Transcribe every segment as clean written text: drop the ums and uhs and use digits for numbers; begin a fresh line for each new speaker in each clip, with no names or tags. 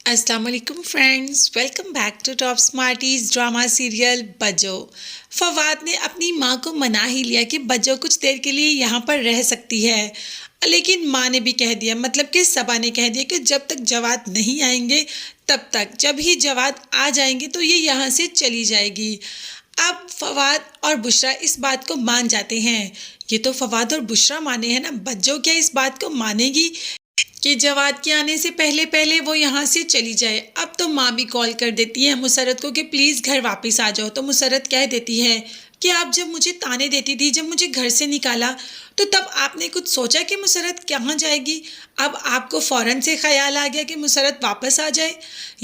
अस्सलाम वालेकुम friends, welcome back to top smarties drama serial Bajjo. Fawad ने अपनी माँ को मना ही लिया कि बज्जो कुछ देर के लिए यहाँ पर रह सकती है, लेकिन माँ ने भी कह दिया, मतलब कि सबा ने कह दिया कि जब तक जवाद नहीं आएंगे तब तक, जब ही जवाद आ जाएंगे तो ये यहाँ से चली जाएगी। अब फवाद और बुशरा इस बात को मान जाते हैं। ये तो फवाद और बुशरा माने हैं ना, बज्जो क्या इस बात को मानेगी कि जवाद के आने से पहले पहले वो यहाँ से चली जाए। अब तो माँ भी कॉल कर देती है मुसरत को कि प्लीज़ घर वापस आ जाओ। तो मुसरत कह देती है कि आप जब मुझे ताने देती थी, जब मुझे घर से निकाला, तो तब आपने कुछ सोचा कि मुसरत कहाँ जाएगी? अब आपको फ़ौरन से ख्याल आ गया कि मुसरत वापस आ जाए।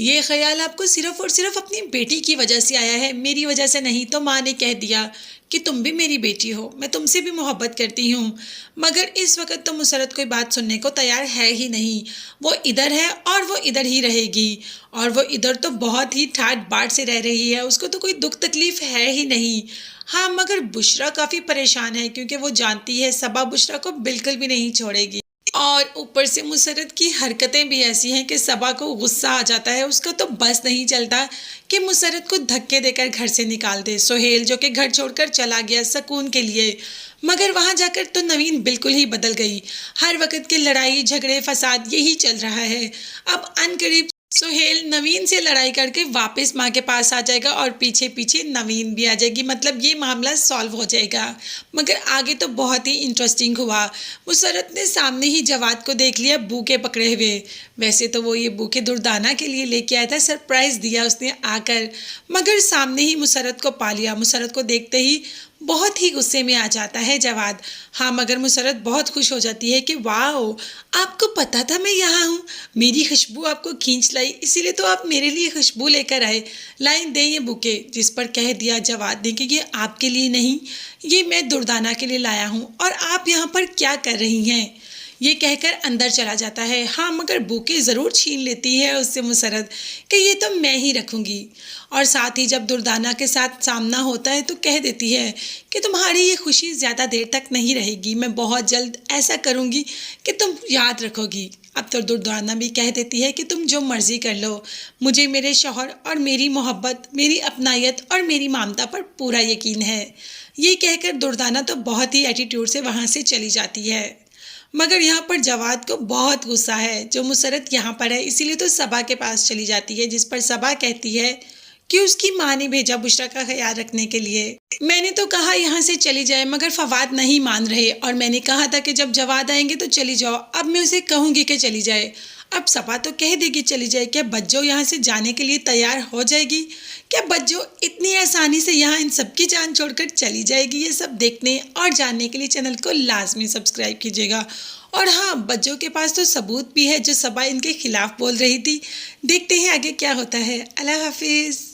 ये ख्याल आपको सिर्फ़ और सिर्फ अपनी बेटी की वजह से आया है, मेरी वजह से नहीं। तो माँ ने कह दिया कि तुम भी मेरी बेटी हो, मैं तुमसे भी मोहब्बत करती हूँ। मगर इस वक्त तो मुसरत कोई बात सुनने को तैयार है ही नहीं। वो इधर है और वो इधर ही रहेगी, और वो इधर तो बहुत ही ठाट बाट से रह रही है, उसको तो कोई दुख तकलीफ है ही नहीं। हाँ, मगर बुशरा काफ़ी परेशान है क्योंकि वो जानती है सबा बुशरा को बिल्कुल भी नहीं छोड़ेगी। और ऊपर से मुसरत की हरकतें भी ऐसी हैं कि सबा को गुस्सा आ जाता है, उसका तो बस नहीं चलता कि मुसरत को धक्के देकर घर से निकाल दे। सोहेल जो कि घर छोड़कर चला गया सुकून के लिए, मगर वहां जाकर तो नवीन बिल्कुल ही बदल गई। हर वक्त के लड़ाई झगड़े फसाद यही चल रहा है। अब अनकरीब सुहेल नवीन से लड़ाई करके वापस माँ के पास आ जाएगा और पीछे पीछे नवीन भी आ जाएगी, मतलब ये मामला सॉल्व हो जाएगा। मगर आगे तो बहुत ही इंटरेस्टिंग हुआ। मुसरत ने सामने ही जवाद को देख लिया बूके पकड़े हुए। वैसे तो वो ये बूके दुर्दाना के लिए लेके आया था, सरप्राइज दिया उसने आकर, मगर सामने ही मुसरत को पा लिया। मुसरत को देखते ही बहुत ही गुस्से में आ जाता है जवाद। हाँ, मगर मुसरत बहुत खुश हो जाती है कि वाह, आपको पता था मैं यहाँ हूँ, मेरी खुशबू आपको खींच लाई, इसीलिए तो आप मेरे लिए खुशबू लेकर आए। लाइन दे ये बुके, जिस पर कह दिया जवाद ने कि ये आपके लिए नहीं, ये मैं दुर्दाना के लिए लाया हूँ, और आप यहाँ पर क्या कर रही हैं? ये कहकर अंदर चला जाता है। हाँ, मगर बुके ज़रूर छीन लेती है उससे मुसरत कि ये तो मैं ही रखूँगी। और साथ ही जब दुर्दाना के साथ सामना होता है तो कह देती है कि तुम्हारी ये खुशी ज़्यादा देर तक नहीं रहेगी, मैं बहुत जल्द ऐसा करूँगी कि तुम याद रखोगी। अब तो दुर्दाना भी कह देती है कि तुम जो मर्ज़ी कर लो, मुझे मेरे शौहर और मेरी मोहब्बत, मेरी अपनायत और मेरी ममता पर पूरा यकीन है। ये कहकर दुर्दाना तो बहुत ही एटीट्यूड से वहाँ से चली जाती है। मगर यहाँ पर जवाद को बहुत गुस्सा है जो मुसरत यहाँ पर है, इसीलिए तो सबा के पास चली जाती है, जिस पर सबा कहती है कि उसकी माँ ने भेजा बुशरा का ख्याल रखने के लिए। मैंने तो कहा यहाँ से चली जाए, मगर फवाद नहीं मान रहे, और मैंने कहा था कि जब जवाद आएंगे तो चली जाओ। अब मैं उसे कहूँगी कि चली जाए। अब सबा तो कह देगी चली जाए। क्या बज्जो यहाँ से जाने के लिए तैयार हो जाएगी? क्या बज्जो इतनी आसानी से यहाँ इन सबकी जान छोड़कर चली जाएगी? ये सब देखने और जानने के लिए चैनल को लाजमी सब्सक्राइब कीजिएगा। और हाँ, बज्जो के पास तो सबूत भी है जो सबा इनके खिलाफ बोल रही थी। देखते हैं आगे क्या होता है। अल्लाह हाफिज़।